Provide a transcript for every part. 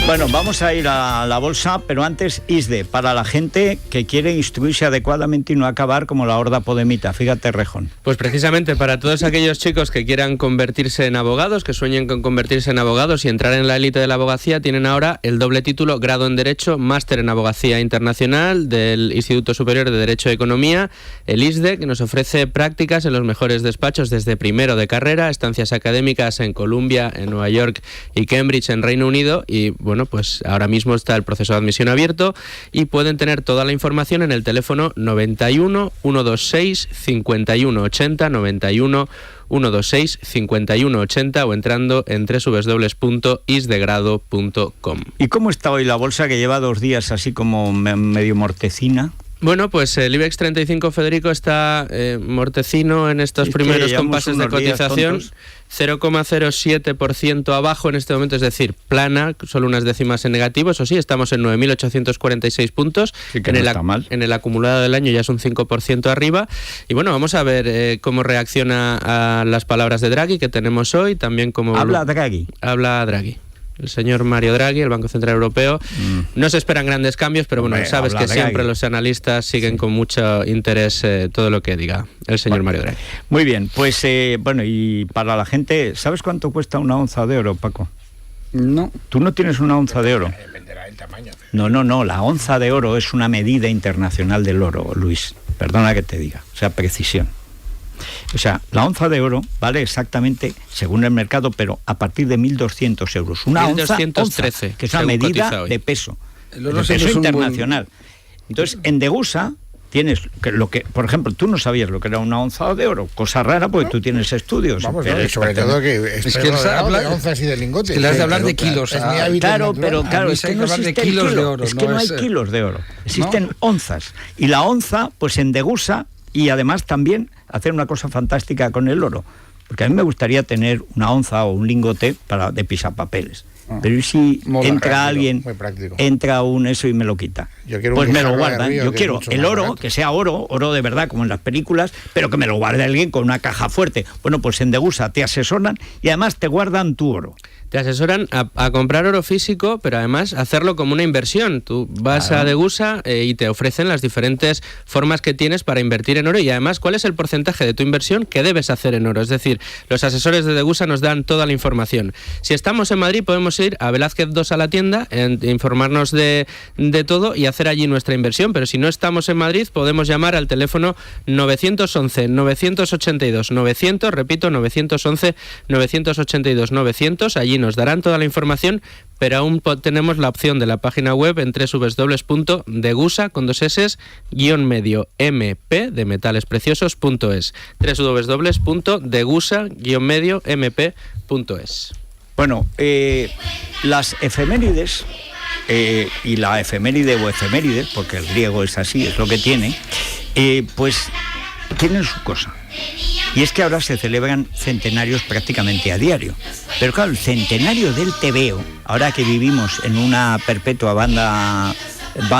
Bueno, vamos a ir a la bolsa, pero antes ISDE, para la gente que quiere instruirse adecuadamente y no acabar como la horda podemita. Fíjate, Rejón. Pues precisamente para todos aquellos chicos que quieran convertirse en abogados, que sueñen con convertirse en abogados y entrar en la élite de la abogacía, tienen ahora el doble título, grado en Derecho, máster en Abogacía Internacional del Instituto Superior de Derecho y Economía, el ISDE, que nos ofrece prácticas en los mejores despachos desde primero de carrera, estancias académicas en Columbia, en Nueva York y Cambridge en Reino Unido. Y bueno, pues ahora mismo está el proceso de admisión abierto y pueden tener toda la información en el teléfono 91 126 51 80, 91 126 51 80 o entrando en www.isdegrado.com. ¿Y cómo está hoy la bolsa, que lleva 2 días así como medio mortecina? Bueno, pues el IBEX 35, Federico, está mortecino en estos primeros compases de cotización, 0,07% abajo en este momento, es decir, plana, solo unas décimas en negativo. Eso sí, estamos en 9.846 puntos, sí, que no está mal. En el acumulado del año ya es un 5% arriba. Y bueno, vamos a ver cómo reacciona a las palabras de Draghi que tenemos hoy, también como... ¿Habla Draghi? Habla Draghi. El señor Mario Draghi, el Banco Central Europeo. No se esperan grandes cambios, pero bueno, sabes que Draghi. Siempre los analistas siguen con mucho interés todo lo que diga el señor Mario Draghi. Muy bien, pues bueno, y para la gente, ¿sabes cuánto cuesta una onza de oro, Paco? No. ¿Tú no tienes una onza de oro? Dependerá del tamaño. No, la onza de oro es una medida internacional del oro, Luis. Perdona que te diga, o sea, precisión. O sea, la onza de oro vale exactamente, según el mercado, pero a partir de 1.200 euros. Una 1.213, onza, que es una medida de peso, internacional. Entonces, en Degusa tienes lo que, por ejemplo, tú no sabías lo que era una onza de oro, cosa rara porque tú tienes estudios. Vamos, pero sobre todo que es que habla de onzas y de lingotes. Le has de hablar de kilos. Claro, es que no existe kilos de oro. Es que no hay kilos de oro. Existen onzas. Y la onza, pues en Degusa, y además también hacer una cosa fantástica con el oro, porque a mí me gustaría tener una onza o un lingote de pisapapeles. Pero ¿y si entra alguien, entra un eso y me lo quita? Pues me lo guardan. Yo quiero el oro, que sea oro de verdad, como en las películas, pero que me lo guarde alguien con una caja fuerte. Bueno, pues en Degusa te asesoran y además te guardan tu oro. Te asesoran a comprar oro físico, pero además hacerlo como una inversión. Tú vas a Degusa y te ofrecen las diferentes formas que tienes para invertir en oro y además cuál es el porcentaje de tu inversión que debes hacer en oro. Es decir, los asesores de Degusa nos dan toda la información. Si estamos en Madrid podemos ir a Velázquez 2 a la tienda, informarnos de todo y hacer allí nuestra inversión, pero si no estamos en Madrid podemos llamar al teléfono 911-982-900, repito, 911-982-900, allí nos darán toda la información, pero aún tenemos la opción de la página web en www.degusa, con 2 s, -medio mp de metalespreciosos.es, www.degusa-medio mp.es. Bueno, las efemérides, y la efeméride o efeméride, porque el griego es así, es lo que tiene, pues tienen su cosa. Y es que ahora se celebran centenarios prácticamente a diario. Pero claro, el centenario del tebeo, ahora que vivimos en una perpetua banda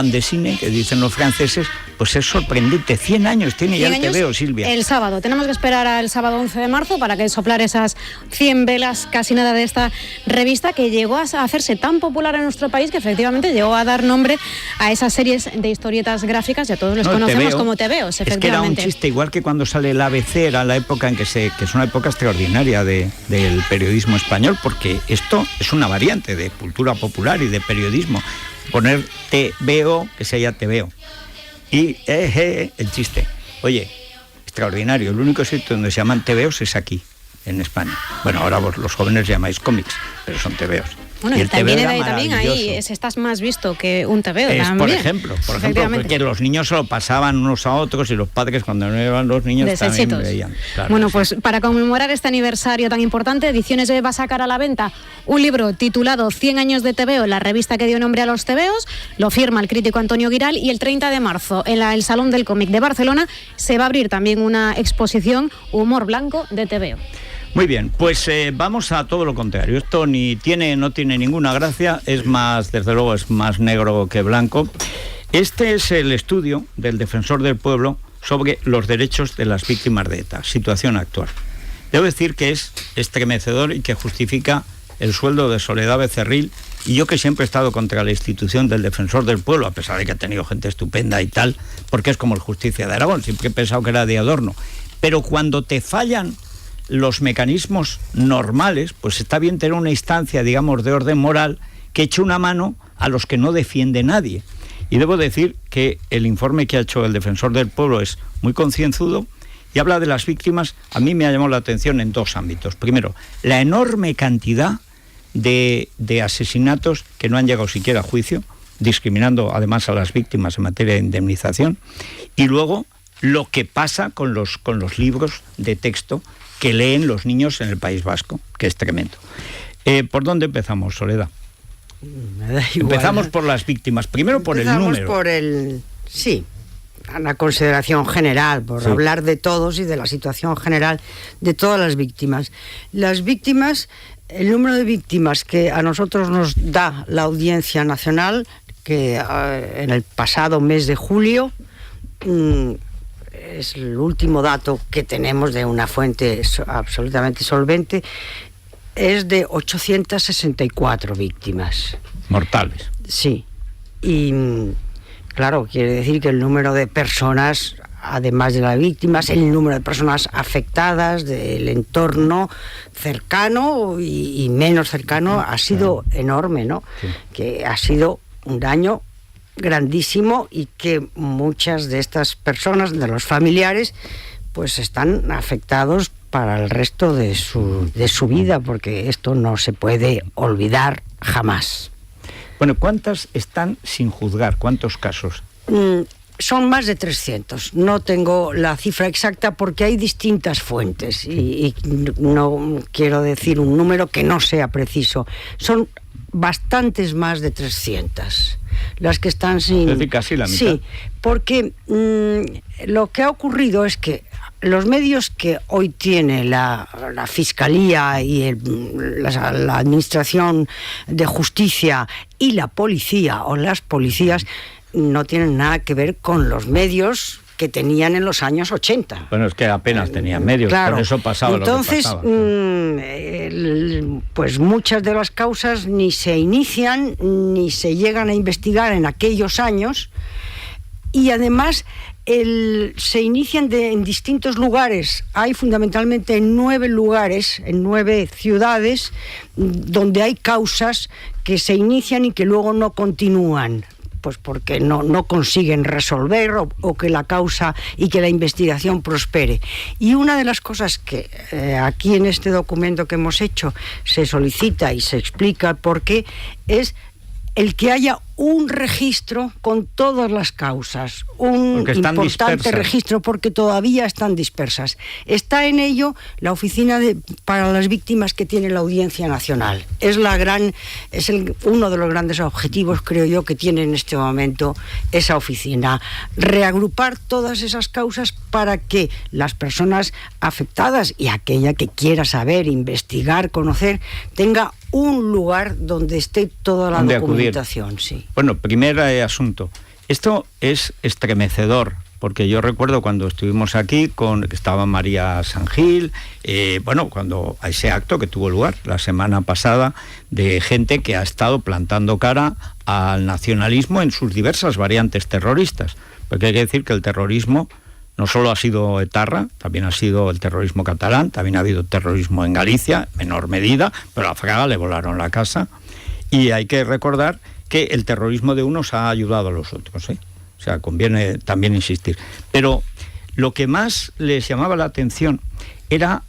de cine, que dicen los franceses, pues es sorprendente. 100 años tiene ya el tebeo, Silvia. El sábado. Tenemos que esperar al sábado 11 de marzo para que soplar esas 100 velas, casi nada, de esta revista que llegó a hacerse tan popular en nuestro país que efectivamente llegó a dar nombre a esas series de historietas gráficas, ya todos los conocemos tebeo, como tebeos, efectivamente. Es que era un chiste, igual que cuando sale el ABC, era la época en que es una época extraordinaria del periodismo español, porque esto es una variante de cultura popular y de periodismo. Poner te veo, que sea ya te veo. Y el chiste. Oye, extraordinario. El único sitio donde se llaman tebeos es aquí, en España. Bueno, ahora vos los jóvenes llamáis cómics, pero son tebeos. Bueno, y el también ahí estás más visto que un tebeo también. Por ejemplo, porque los niños se lo pasaban unos a otros y los padres, cuando no iban los niños, también veían. Claro, bueno, pues para conmemorar este aniversario tan importante, Ediciones B va a sacar a la venta un libro titulado 100 años de tebeo, la revista que dio nombre a los tebeos. Lo firma el crítico Antonio Giral y el 30 de marzo en el Salón del Cómic de Barcelona se va a abrir también una exposición Humor Blanco de tebeo. Muy bien, pues vamos a todo lo contrario. Esto no tiene ninguna gracia, es más, desde luego, es más negro que blanco. Este es el estudio del Defensor del Pueblo sobre los derechos de las víctimas de ETA, situación actual. Debo decir que es estremecedor y que justifica el sueldo de Soledad Becerril y yo que siempre he estado contra la institución del defensor del pueblo, a pesar de que ha tenido gente estupenda y tal, porque es como el Justicia de Aragón, siempre he pensado que era de adorno, pero cuando te fallan los mecanismos normales, pues está bien tener una instancia, digamos, de orden moral que eche una mano a los que no defiende nadie. Y debo decir que el informe que ha hecho el defensor del pueblo es muy concienzudo y habla de las víctimas. A mí me ha llamado la atención en dos ámbitos. Primero, la enorme cantidad de asesinatos que no han llegado siquiera a juicio, discriminando además a las víctimas en materia de indemnización. Y luego, lo que pasa con los libros de texto que leen los niños en el País Vasco, que es tremendo. ¿Por dónde empezamos, Soledad? Me da igual. Empezamos por las víctimas, primero por el número. Sí, a la consideración general, por hablar de todos y de la situación general de todas las víctimas. Las víctimas, el número de víctimas que a nosotros nos da la Audiencia Nacional, que en el pasado mes de julio, es el último dato que tenemos de una fuente absolutamente solvente, es de 864 víctimas. Mortales. Sí. Y claro, quiere decir que el número de personas, además de las víctimas, el número de personas afectadas del entorno cercano y menos cercano ha sido enorme, ¿no? Sí. Que ha sido un daño grandísimo y que muchas de estas personas, de los familiares, pues están afectados para el resto de su vida, porque esto no se puede olvidar jamás. Bueno, ¿cuántas están sin juzgar? ¿Cuántos casos? Son más de 300. No tengo la cifra exacta porque hay distintas fuentes y no quiero decir un número que no sea preciso. Son bastantes más de 300 las que están sin... Es decir, casi la mitad. Sí, porque lo que ha ocurrido es que los medios que hoy tiene la Fiscalía y la Administración de Justicia y la policía o las policías no tienen nada que ver con los medios que tenían en los años 80. Bueno, es que apenas tenían medios, claro. Por eso pasaba. Entonces, lo que pasaba. Pues muchas de las causas ni se inician ni se llegan a investigar en aquellos años, y además se inician en distintos lugares. Hay fundamentalmente 9 lugares, en 9 ciudades, donde hay causas que se inician y que luego no continúan, pues porque no consiguen resolver o que la causa y que la investigación prospere. Y una de las cosas que aquí en este documento que hemos hecho se solicita y se explica por qué es el que haya un registro con todas las causas, un importante registro, porque todavía están dispersas. Está en ello la oficina para las víctimas que tiene la Audiencia Nacional. Es uno de los grandes objetivos, creo yo, que tiene en este momento esa oficina. Reagrupar todas esas causas para que las personas afectadas y aquella que quiera saber, investigar, conocer, tenga un lugar donde esté toda la documentación. Sí. Bueno, primer asunto. Esto es estremecedor, porque yo recuerdo cuando estuvimos aquí, que estaba María Sangil, cuando a ese acto que tuvo lugar la semana pasada, de gente que ha estado plantando cara al nacionalismo en sus diversas variantes terroristas. Porque hay que decir que el terrorismo no solo ha sido etarra, también ha sido el terrorismo catalán, también ha habido terrorismo en Galicia, en menor medida, pero a Fraga le volaron la casa. Y hay que recordar que el terrorismo de unos ha ayudado a los otros, ¿eh? O sea, conviene también insistir. Pero lo que más les llamaba la atención era,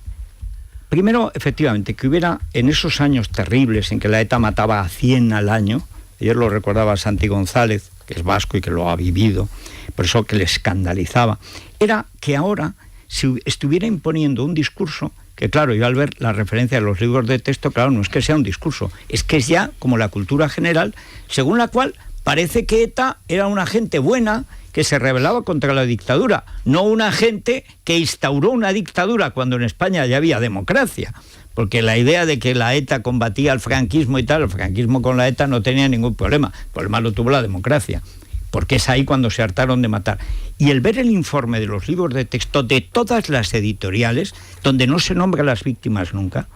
primero, efectivamente, que hubiera en esos años terribles en que la ETA mataba a 100 al año, ayer lo recordaba Santi González, que es vasco y que lo ha vivido, por eso que le escandalizaba, era que ahora se estuviera imponiendo un discurso que, claro, yo al ver la referencia de los libros de texto, claro, no es que sea un discurso, es que es ya como la cultura general, según la cual parece que ETA era una gente buena que se rebelaba contra la dictadura, no una gente que instauró una dictadura cuando en España ya había democracia. Porque la idea de que la ETA combatía al franquismo y tal, el franquismo con la ETA no tenía ningún problema. El problema lo tuvo la democracia, porque es ahí cuando se hartaron de matar. Y el ver el informe de los libros de texto de todas las editoriales, donde no se nombra a las víctimas nunca,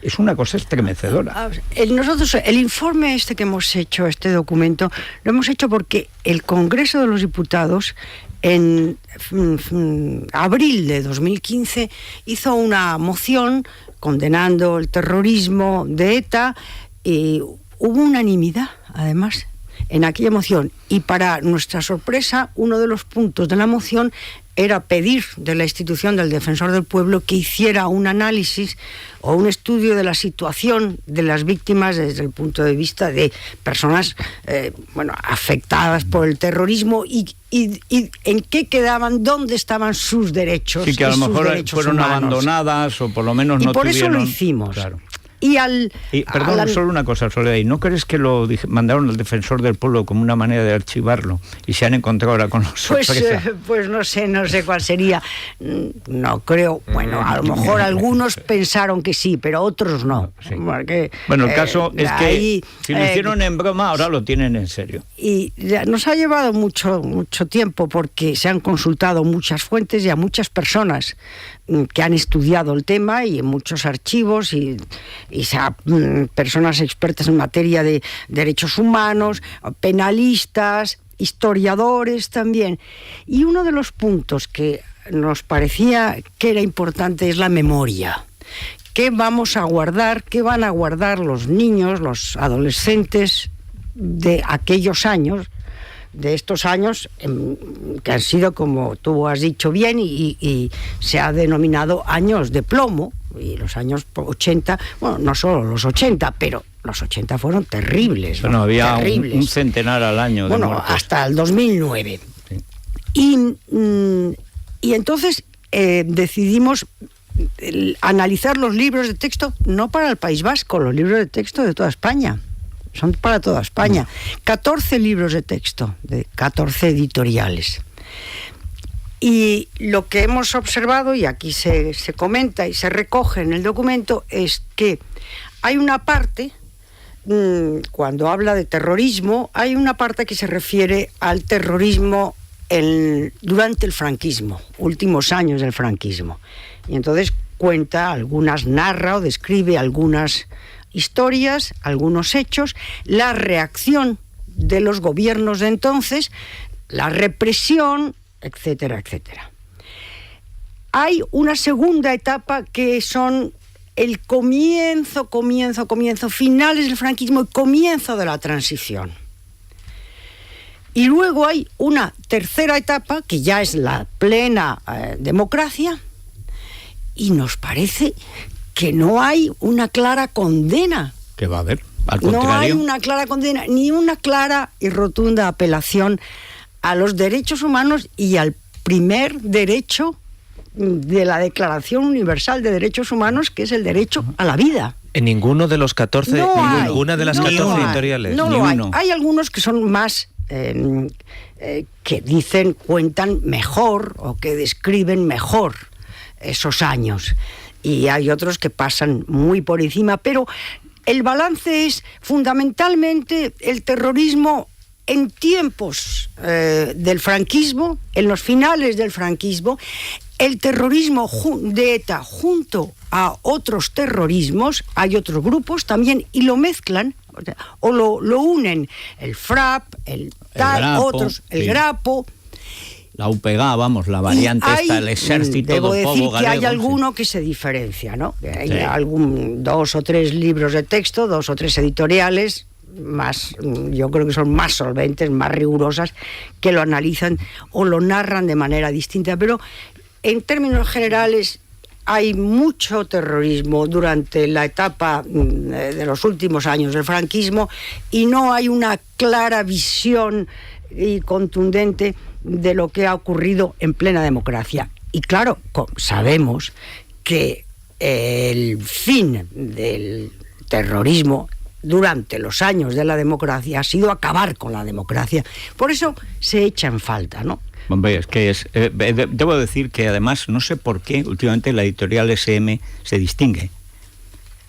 es una cosa estremecedora. Nosotros, el informe que hemos hecho, este documento, lo hemos hecho porque el Congreso de los Diputados en abril de 2015 hizo una moción condenando el terrorismo de ETA y hubo unanimidad, además, en aquella moción. Y para nuestra sorpresa, uno de los puntos de la moción era pedir de la institución del Defensor del Pueblo que hiciera un análisis o un estudio de la situación de las víctimas desde el punto de vista de personas afectadas por el terrorismo y en qué quedaban, dónde estaban sus derechos. Sí, que a lo mejor fueron humanos, abandonadas o por lo menos no tuvieron... Y por eso lo hicimos. Claro. Perdón, solo una cosa, Soledad, ¿y no crees que lo mandaron al Defensor del Pueblo como una manera de archivarlo y se han encontrado ahora con los sorpresa? Pues no sé cuál sería. No creo, bueno, a lo mejor algunos pensaron que sí, pero otros no. Sí. Porque, bueno, el caso es que si lo hicieron en broma, ahora lo tienen en serio. Y nos ha llevado mucho tiempo porque se han consultado muchas fuentes y a muchas personas que han estudiado el tema y en muchos archivos y personas expertas en materia de derechos humanos, penalistas, historiadores también. Y uno de los puntos que nos parecía que era importante es la memoria. ¿Qué vamos a guardar? ¿Qué van a guardar los niños, los adolescentes de aquellos años? De estos años que han sido, como tú has dicho bien, y se ha denominado años de plomo, y los años 80, bueno, no solo los 80, pero los 80 fueron terribles. Bueno, había un centenar al año de muertes. Hasta el 2009. Sí. Y entonces decidimos analizar los libros de texto, no para el País Vasco, los libros de texto de toda España. Son para toda España. 14 libros de texto, de 14 editoriales. Y lo que hemos observado, y aquí se comenta y se recoge en el documento, es que hay una parte, cuando habla de terrorismo, hay una parte que se refiere al terrorismo durante el franquismo, últimos años del franquismo. Y entonces narra o describe algunas historias, algunos hechos, la reacción de los gobiernos de entonces, la represión, etcétera, etcétera. Hay una segunda etapa que son el comienzo, finales del franquismo y comienzo de la transición. Y luego hay una tercera etapa que ya es la plena democracia, y nos parece que no hay una clara condena. ¿Qué va a haber? Al contrario. No hay una clara condena, ni una clara y rotunda apelación a los derechos humanos y al primer derecho de la Declaración Universal de Derechos Humanos, que es el derecho a la vida. En ninguno de los 14, ninguna de las 14 editoriales. No lo hay. Hay algunos que son más que cuentan mejor o que describen mejor esos años. Y hay otros que pasan muy por encima, pero el balance es fundamentalmente el terrorismo en tiempos del franquismo, en los finales del franquismo, el terrorismo de ETA junto a otros terrorismos, hay otros grupos también, y lo mezclan, o lo unen, el FRAP, el Grapo, otros, el Grapo... La UPG, vamos, la variante el ejército debo del decir povo que galego, hay alguno que se diferencia, ¿no? Hay dos o tres libros de texto, 2 o 3 editoriales, más, yo creo que son más solventes, más rigurosas, que lo analizan o lo narran de manera distinta, pero en términos generales hay mucho terrorismo durante la etapa de los últimos años del franquismo y no hay una clara visión y contundente de lo que ha ocurrido en plena democracia. Y claro, sabemos que el fin del terrorismo durante los años de la democracia ha sido acabar con la democracia. Por eso se echa en falta, ¿no? Hombre, debo decir que además, no sé por qué, últimamente la editorial SM se distingue,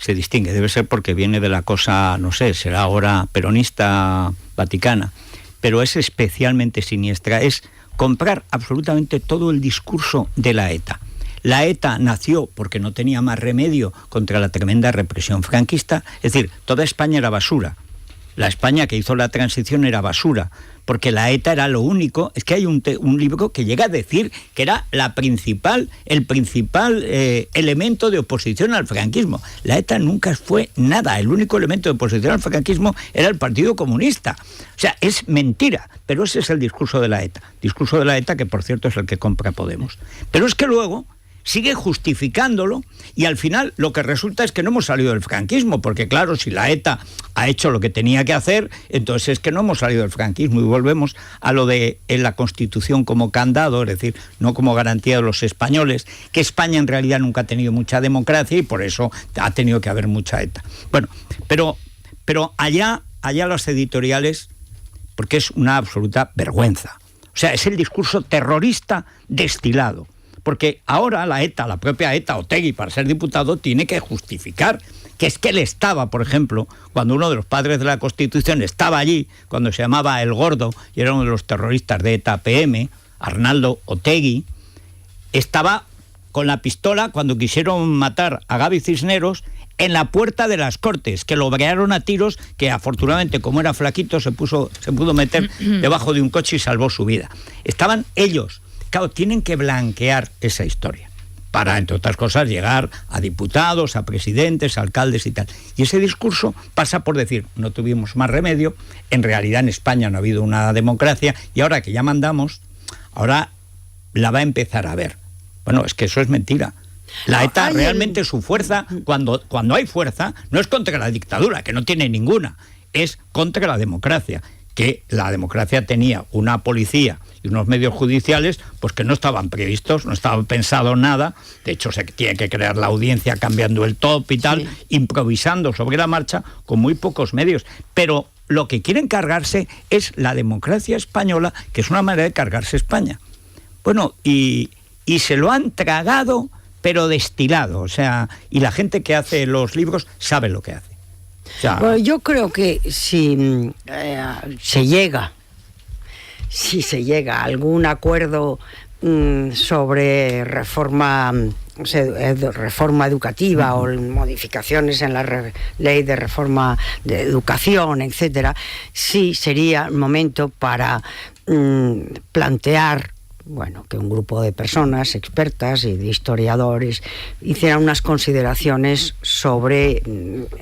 debe ser porque viene de la cosa, no sé, será ahora peronista vaticana, pero es especialmente siniestra, es comprar absolutamente todo el discurso de la ETA. La ETA nació porque no tenía más remedio contra la tremenda represión franquista. Es decir, toda España era basura. La España que hizo la transición era basura, porque la ETA era lo único. Es que hay un libro que llega a decir que era el principal elemento de oposición al franquismo. La ETA nunca fue nada. El único elemento de oposición al franquismo era el Partido Comunista. O sea, es mentira, pero ese es el discurso de la ETA. Discurso de la ETA que, por cierto, es el que compra Podemos. Pero es que luego sigue justificándolo y al final lo que resulta es que no hemos salido del franquismo, porque claro, si la ETA ha hecho lo que tenía que hacer, entonces es que no hemos salido del franquismo y volvemos a lo de la Constitución como candado, es decir, no como garantía de los españoles, que España en realidad nunca ha tenido mucha democracia y por eso ha tenido que haber mucha ETA. Bueno, pero allá los editoriales, porque es una absoluta vergüenza. O sea, es el discurso terrorista destilado. Porque ahora la ETA, la propia ETA, Otegi, para ser diputado, tiene que justificar que es que él estaba, por ejemplo, cuando uno de los padres de la Constitución estaba allí, cuando se llamaba El Gordo, y era uno de los terroristas de ETA PM, Arnaldo Otegi, estaba con la pistola cuando quisieron matar a Gaby Cisneros en la puerta de las Cortes, que lo brearon a tiros, que afortunadamente, como era flaquito, se pudo meter debajo de un coche y salvó su vida. Estaban ellos. Claro, tienen que blanquear esa historia para, entre otras cosas, llegar a diputados, a presidentes, a alcaldes y tal. Y ese discurso pasa por decir, no tuvimos más remedio, en realidad en España no ha habido una democracia y ahora que ya mandamos, ahora la va a empezar a ver. Bueno, es que eso es mentira. La ETA realmente su fuerza, cuando hay fuerza, no es contra la dictadura, que no tiene ninguna, es contra la democracia. Que la democracia tenía una policía y unos medios judiciales pues que no estaban previstos, no estaba pensado nada. De hecho, se tiene que crear la audiencia cambiando el top y tal, improvisando sobre la marcha con muy pocos medios. Pero lo que quieren cargarse es la democracia española, que es una manera de cargarse España. Bueno, y se lo han tragado, pero destilado. O sea, y la gente que hace los libros sabe lo que hace. Bueno, yo creo que si se llega a algún acuerdo sobre reforma educativa o modificaciones en la ley de reforma de educación, etcétera, sí sería el momento para plantear, bueno, que un grupo de personas expertas y de historiadores hicieran unas consideraciones sobre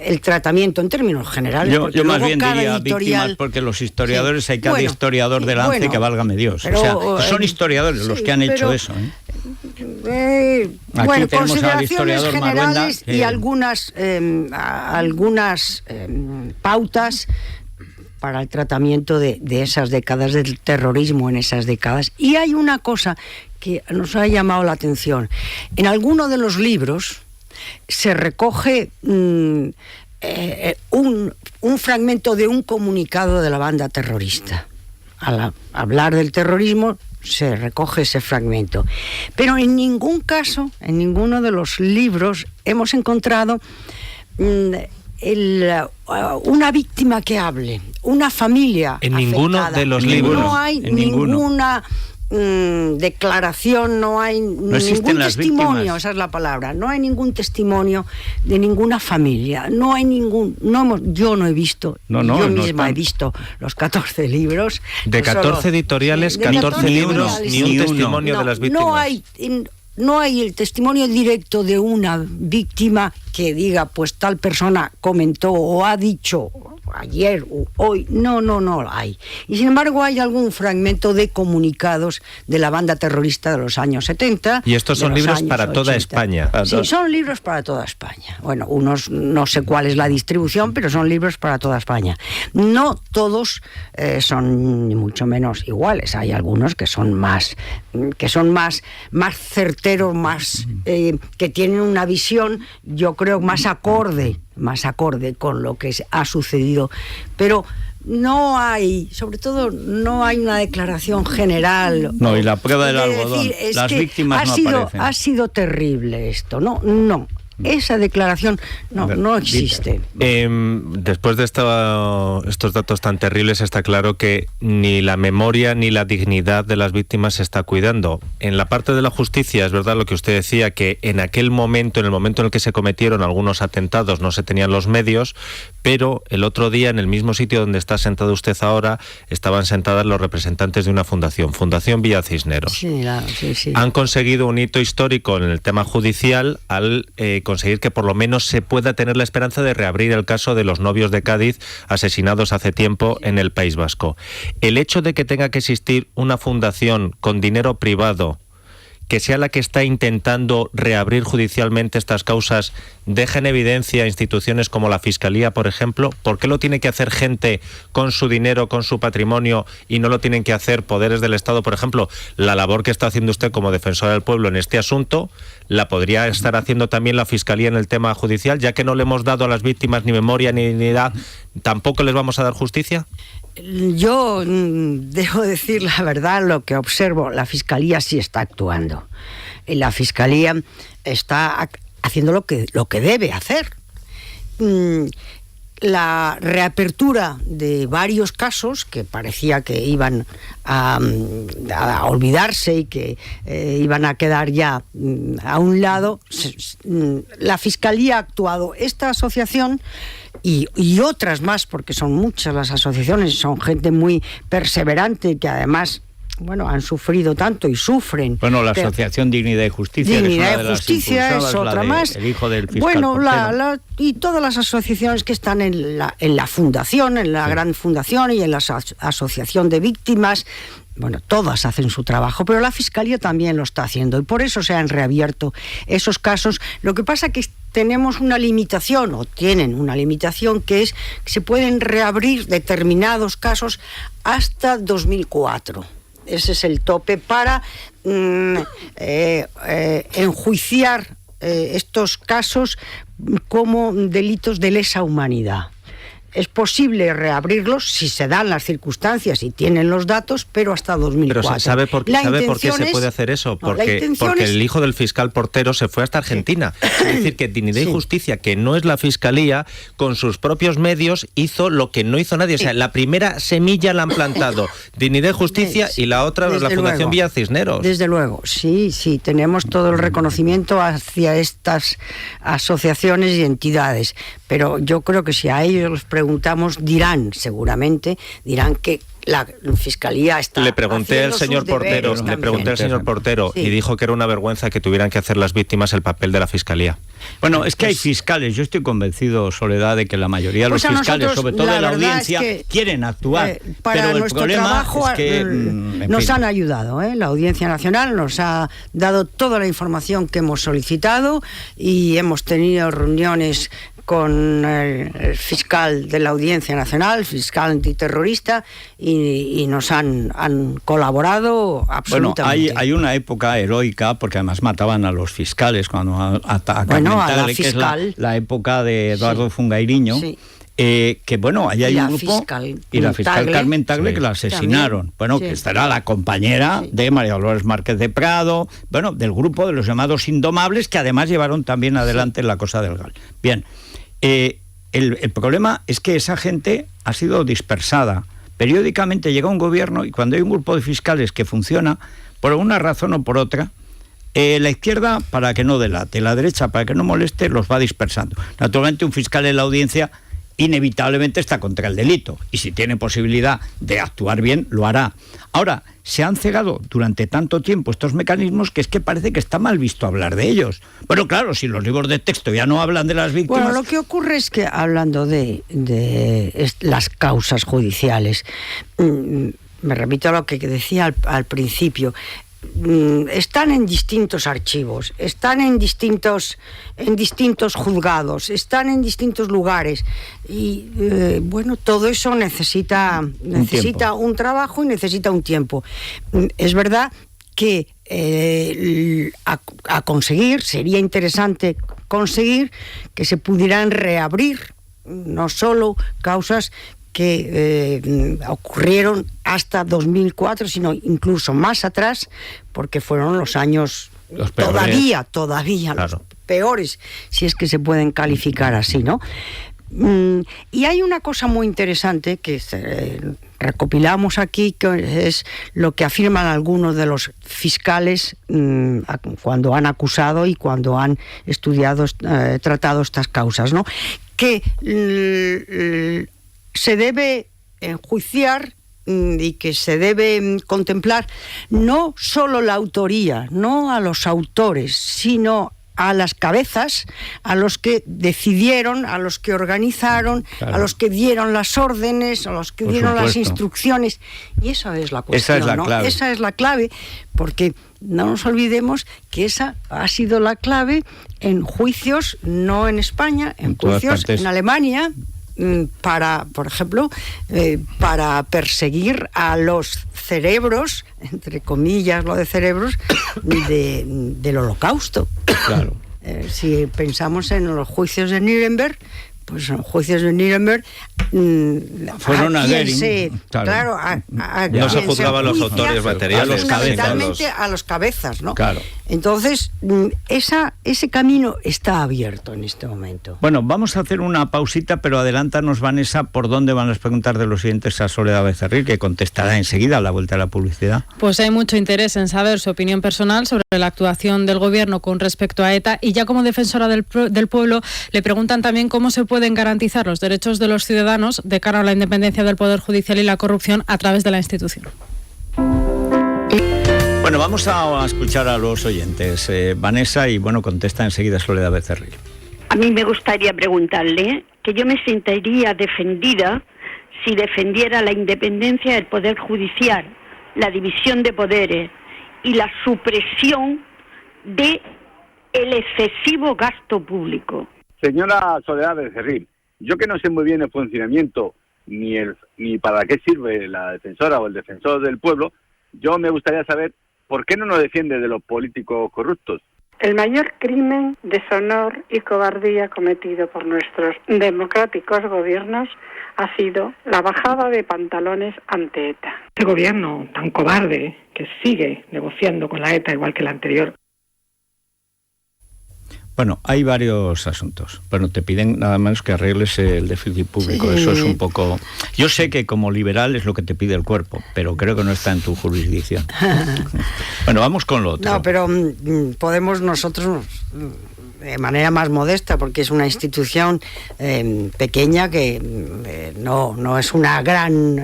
el tratamiento en términos generales. Yo más bien diría víctimas, porque los historiadores, hay cada historiador de lance que válgame Dios. Pero, o sea, son historiadores los que han hecho eso. Bueno, consideraciones generales y algunas pautas para el tratamiento de esas décadas, del terrorismo en esas décadas. Y hay una cosa que nos ha llamado la atención. En alguno de los libros se recoge un fragmento de un comunicado de la banda terrorista. Al hablar del terrorismo se recoge ese fragmento. Pero en ningún caso, en ninguno de los libros, hemos encontrado una víctima que hable, una familia en afectada. Ninguno de los libros. No hay ninguna declaración, no hay ningún testimonio, víctimas. Esa es la palabra, no hay ningún testimonio de ninguna familia, no hay yo no he visto, yo misma he visto los 14 libros. De 14 editoriales, 14 libros, ni un testimonio de las víctimas. No hay el testimonio directo de una víctima que diga, pues tal persona comentó o ha dicho ayer o hoy. No hay. Y sin embargo hay algún fragmento de comunicados de la banda terrorista de los años 70. Y estos son libros para toda España. Sí, son libros para toda España. Bueno, unos no sé cuál es la distribución, pero son libros para toda España. No todos son ni mucho menos iguales. Hay algunos que son más certeros, más que tienen una visión, yo creo, más acorde con lo que ha sucedido, pero no hay, sobre todo, no hay una declaración general. No, y la prueba del algodón, las víctimas no aparecen. Ha sido terrible esto, no. Esa declaración no existe. Después de estos datos tan terribles, está claro que ni la memoria ni la dignidad de las víctimas se está cuidando. En la parte de la justicia, es verdad lo que usted decía, que en aquel momento, en el momento en el que se cometieron algunos atentados, no se tenían los medios, pero el otro día, en el mismo sitio donde está sentado usted ahora, estaban sentadas los representantes de una fundación, Fundación Villa Cisneros. Sí. Han conseguido un hito histórico en el tema judicial al conseguir que por lo menos se pueda tener la esperanza de reabrir el caso de los novios de Cádiz asesinados hace tiempo en el País Vasco. El hecho de que tenga que existir una fundación con dinero privado que sea la que está intentando reabrir judicialmente estas causas, deja en evidencia instituciones como la Fiscalía, por ejemplo. ¿Por qué lo tiene que hacer gente con su dinero, con su patrimonio, y no lo tienen que hacer poderes del Estado? Por ejemplo, la labor que está haciendo usted como defensora del pueblo en este asunto, la podría estar haciendo también la Fiscalía en el tema judicial, ya que no le hemos dado a las víctimas ni memoria ni dignidad, ¿tampoco les vamos a dar justicia? Yo debo decir la verdad, lo que observo, la Fiscalía sí está actuando. Y la Fiscalía está haciendo lo que debe hacer. La reapertura de varios casos que parecía que iban a olvidarse y que iban a quedar ya a un lado, la Fiscalía ha actuado. Esta asociación y otras más, porque son muchas las asociaciones, son gente muy perseverante que además han sufrido tanto y sufren. La Asociación Dignidad y Justicia. Dignidad y Justicia es otra más. El hijo del fiscal y todas las asociaciones que están en la fundación, en la gran fundación y en la asociación de víctimas. Todas hacen su trabajo, pero la Fiscalía también lo está haciendo y por eso se han reabierto esos casos. Lo que pasa es que tenemos una limitación, o tienen una limitación, que es que se pueden reabrir determinados casos hasta 2004. Ese es el tope para enjuiciar estos casos como delitos de lesa humanidad. Es posible reabrirlos si se dan las circunstancias y tienen los datos, pero hasta 2004. Pero ¿sabe por qué se puede hacer eso? Porque el hijo del fiscal Portero se fue hasta Argentina. Sí. Es decir, que Dignidad y Justicia, que no es la Fiscalía, con sus propios medios hizo lo que no hizo nadie. O sea, la primera semilla la han plantado Dignidad y Justicia y la otra la Fundación Villa Cisneros. Desde luego, sí, tenemos todo el reconocimiento hacia estas asociaciones y entidades. Pero yo creo que si a ellos los preguntamos, dirán que la Fiscalía está. Le pregunté al señor Portero, y dijo que era una vergüenza que tuvieran que hacer las víctimas el papel de la Fiscalía. Es que hay fiscales, yo estoy convencido, Soledad, de que la mayoría de los fiscales, sobre todo de la audiencia, quieren actuar. Para pero nuestro trabajo nos han ayudado. La Audiencia Nacional nos ha dado toda la información que hemos solicitado y hemos tenido reuniones con el fiscal de la Audiencia Nacional, fiscal antiterrorista, y nos han colaborado absolutamente. Hay una época heroica, porque además mataban a los fiscales cuando atacan Tagle, que es la época de Eduardo Fungairiño. Sí. Ahí hay un grupo y la fiscal Carmen Tagle que la asesinaron. Que esta era la compañera de María Dolores Márquez de Prado, del grupo de los llamados Indomables, que además llevaron también adelante la cosa del GAL. Bien, el problema es que esa gente ha sido dispersada. Periódicamente llega un gobierno y cuando hay un grupo de fiscales que funciona, por una razón o por otra, la izquierda, para que no delate, la derecha, para que no moleste, los va dispersando. Naturalmente, un fiscal en la audiencia inevitablemente está contra el delito y si tiene posibilidad de actuar bien, lo hará. Ahora, se han cegado durante tanto tiempo estos mecanismos que es que parece que está mal visto hablar de ellos. Claro, si los libros de texto ya no hablan de las víctimas... Lo que ocurre es que, hablando de las causas judiciales, me repito a lo que decía al principio, están en distintos archivos, están en distintos juzgados, están en distintos lugares y todo eso necesita un trabajo y necesita un tiempo. Es verdad que a conseguir, sería interesante conseguir que se pudieran reabrir no solo causas que ocurrieron hasta 2004, sino incluso más atrás, porque fueron los años los peores. Todavía claro. Los peores, si es que se pueden calificar así, ¿no? Y hay una cosa muy interesante que recopilamos aquí, que es lo que afirman algunos de los fiscales cuando han acusado y cuando han estudiado, tratado estas causas, ¿no? Que se debe enjuiciar y que se debe contemplar no solo la autoría, no a los autores, sino a las cabezas, a los que decidieron, a los que organizaron, claro. A los que dieron las órdenes, a los que dieron las instrucciones. Y esa es la cuestión, esa es la clave. Esa es la clave, porque no nos olvidemos que esa ha sido la clave en juicios, no en España, en juicios en Alemania, para, por ejemplo, para perseguir a los cerebros, entre comillas lo de cerebros, del Holocausto. Claro. Si pensamos en los juicios de Nuremberg, pues en juicios de Nuremberg fueron a Goering, claro, no se juzgaban los autores materiales, fundamentalmente a los cabezas, ¿no? Claro. Entonces, ese camino está abierto en este momento. Bueno, vamos a hacer una pausita, pero adelántanos, Vanessa, por dónde van las preguntas de los siguientes a Soledad Becerril, que contestará enseguida a la vuelta de la publicidad. Pues hay mucho interés en saber su opinión personal sobre la actuación del gobierno con respecto a ETA, y ya como defensora del pueblo le preguntan también cómo se pueden garantizar los derechos de los ciudadanos de cara a la independencia del Poder Judicial y la corrupción a través de la institución. Bueno, vamos a escuchar a los oyentes. Vanessa, y bueno, contesta enseguida Soledad Becerril. A mí me gustaría preguntarle que yo me sentiría defendida si defendiera la independencia del Poder Judicial, la división de poderes y la supresión de el excesivo gasto público. Señora Soledad Becerril, yo que no sé muy bien el funcionamiento ni para qué sirve la defensora o el defensor del pueblo, yo me gustaría saber por qué no nos defiende de los políticos corruptos. El mayor crimen, deshonor y cobardía cometido por nuestros democráticos gobiernos ha sido la bajada de pantalones ante ETA. Este gobierno tan cobarde que sigue negociando con la ETA igual que el anterior. Bueno, hay varios asuntos. Bueno, te piden nada más que arregles el déficit público. Sí. Eso es un poco... Yo sé que como liberal es lo que te pide el cuerpo, pero creo que no está en tu jurisdicción. Bueno, vamos con lo otro. No, pero podemos nosotros, de manera más modesta, porque es una institución pequeña que no es una gran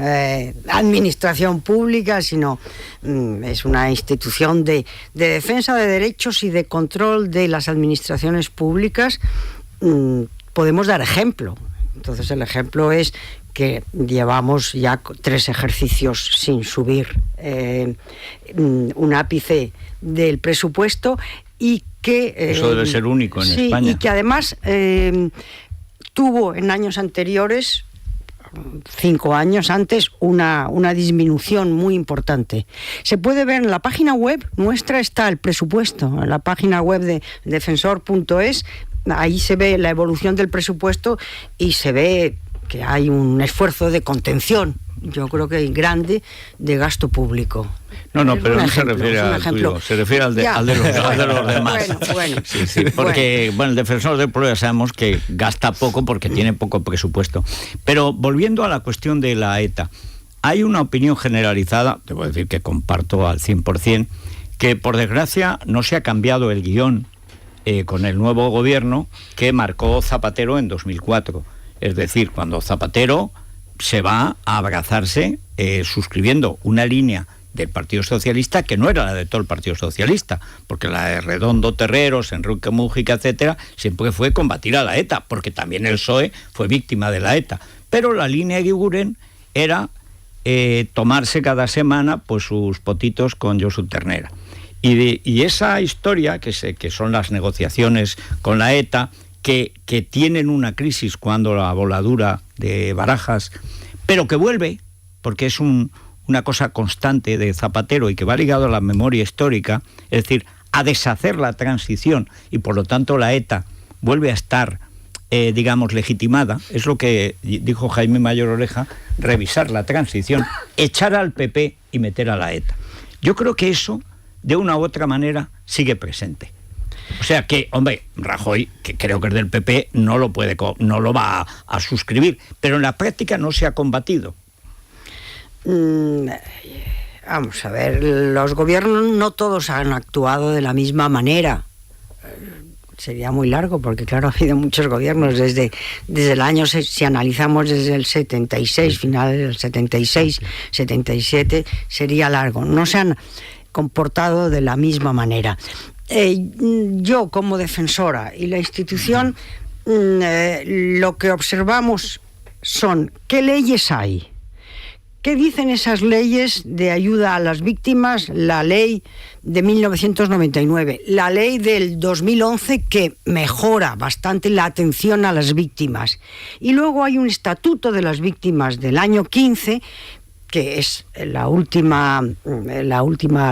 administración pública, sino es una institución de defensa de derechos y de control de las administraciones públicas. Podemos dar ejemplo. Entonces el ejemplo es que llevamos ya 3 ejercicios sin subir un ápice del presupuesto, y que... eso debe ser único en España. Y que además tuvo en años anteriores, 5 años antes, una disminución muy importante. Se puede ver en la página web nuestra, está el presupuesto, en la página web de defensor.es, ahí se ve la evolución del presupuesto y se ve que hay un esfuerzo de contención, yo creo que grande, de gasto público. No, pero no se refiere al tuyo, se refiere al de los demás. Bueno. Sí, porque el defensor del pueblo ya sabemos que gasta poco porque tiene poco presupuesto. Pero volviendo a la cuestión de la ETA, hay una opinión generalizada, debo decir que comparto al 100%, que por desgracia no se ha cambiado el guión con el nuevo gobierno que marcó Zapatero en 2004. Es decir, cuando Zapatero se va a abrazarse suscribiendo una línea del Partido Socialista que no era la de todo el Partido Socialista, porque la de Redondo, Terreros, Enrique Mújica, etcétera, siempre fue combatir a la ETA, porque también el PSOE fue víctima de la ETA. Pero la línea de Eguiguren era tomarse cada semana pues sus potitos con Josu Ternera. Y esa historia, que son las negociaciones con la ETA, que tienen una crisis cuando la voladura de Barajas, pero que vuelve, porque es una cosa constante de Zapatero y que va ligado a la memoria histórica, es decir, a deshacer la transición, y por lo tanto la ETA vuelve a estar, legitimada. Es lo que dijo Jaime Mayor Oreja, revisar la transición, echar al PP y meter a la ETA. Yo creo que eso de una u otra manera sigue presente. O sea que, hombre, Rajoy, que creo que es del PP, no lo va a suscribir, pero en la práctica no se ha combatido. Vamos a ver, los gobiernos no todos han actuado de la misma manera. Sería muy largo porque, claro, ha habido muchos gobiernos desde el año, si analizamos desde el 76, finales del 76, 77, sería largo. No se han comportado de la misma manera. Yo, como defensora y la institución, lo que observamos son qué leyes hay. ¿Qué dicen esas leyes de ayuda a las víctimas? La ley de 1999, la ley del 2011 que mejora bastante la atención a las víctimas. Y luego hay un estatuto de las víctimas del año 15, que es la última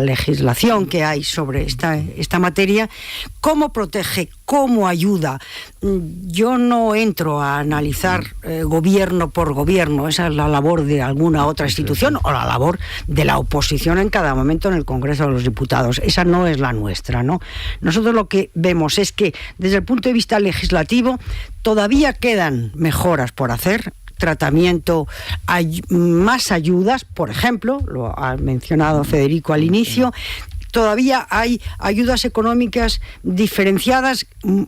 legislación que hay sobre esta materia. ¿Cómo protege? ¿Cómo ayuda? Yo no entro a analizar gobierno por gobierno, esa es la labor de alguna otra institución o la labor de la oposición en cada momento en el Congreso de los Diputados. Esa no es la nuestra, ¿no? Nosotros lo que vemos es que desde el punto de vista legislativo todavía quedan mejoras por hacer. Tratamiento, más ayudas, por ejemplo, lo ha mencionado Federico al inicio, todavía hay ayudas económicas diferenciadas,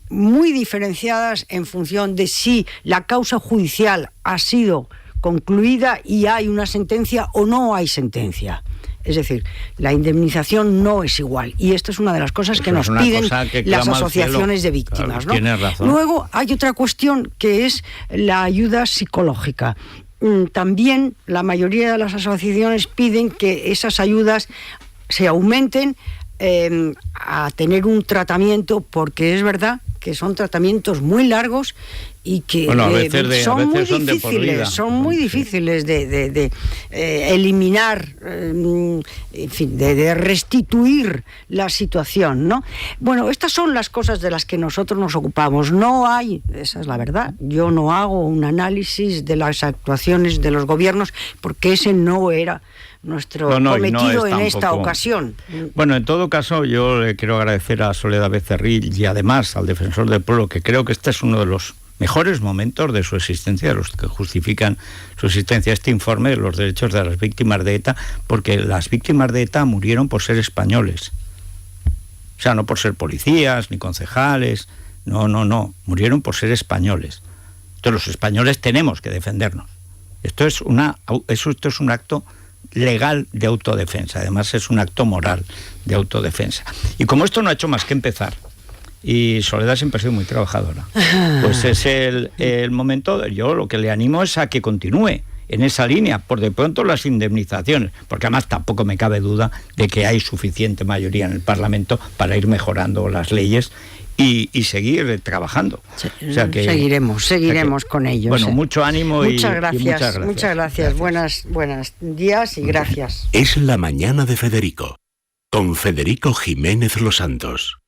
muy diferenciadas en función de si la causa judicial ha sido concluida y hay una sentencia o no hay sentencia. Es decir, la indemnización no es igual. Y esto es una de las cosas que nos piden las asociaciones de víctimas, ¿no? Tienes razón. Luego hay otra cuestión que es la ayuda psicológica. También la mayoría de las asociaciones piden que esas ayudas se aumenten a tener un tratamiento, porque es verdad que son tratamientos muy largos y que son muy difíciles de eliminar, en fin, de restituir la situación, ¿no? Bueno, estas son las cosas de las que nosotros nos ocupamos. No hay, esa es la verdad, yo no hago un análisis de las actuaciones de los gobiernos porque ese no era nuestro cometido en esta ocasión. Bueno, en todo caso, yo le quiero agradecer a Soledad Becerril y además al Defensor del Pueblo, que creo que este es uno de los mejores momentos de su existencia, de los que justifican su existencia, este informe de los derechos de las víctimas de ETA, porque las víctimas de ETA murieron por ser españoles. O sea, no por ser policías ni concejales, no, murieron por ser españoles. Entonces los españoles tenemos que defendernos. Esto es un acto legal de autodefensa, además es un acto moral de autodefensa. Y como esto no ha hecho más que empezar, y Soledad siempre ha sido muy trabajadora, pues es el momento, yo lo que le animo es a que continúe en esa línea, por de pronto las indemnizaciones, porque además tampoco me cabe duda de que hay suficiente mayoría en el Parlamento para ir mejorando las leyes y seguir trabajando. O sea que, seguiremos con ellos. Bueno, mucho ánimo muchas gracias. Muchas gracias. Buenos días y gracias. Es la mañana de Federico, con Federico Jiménez Los Santos.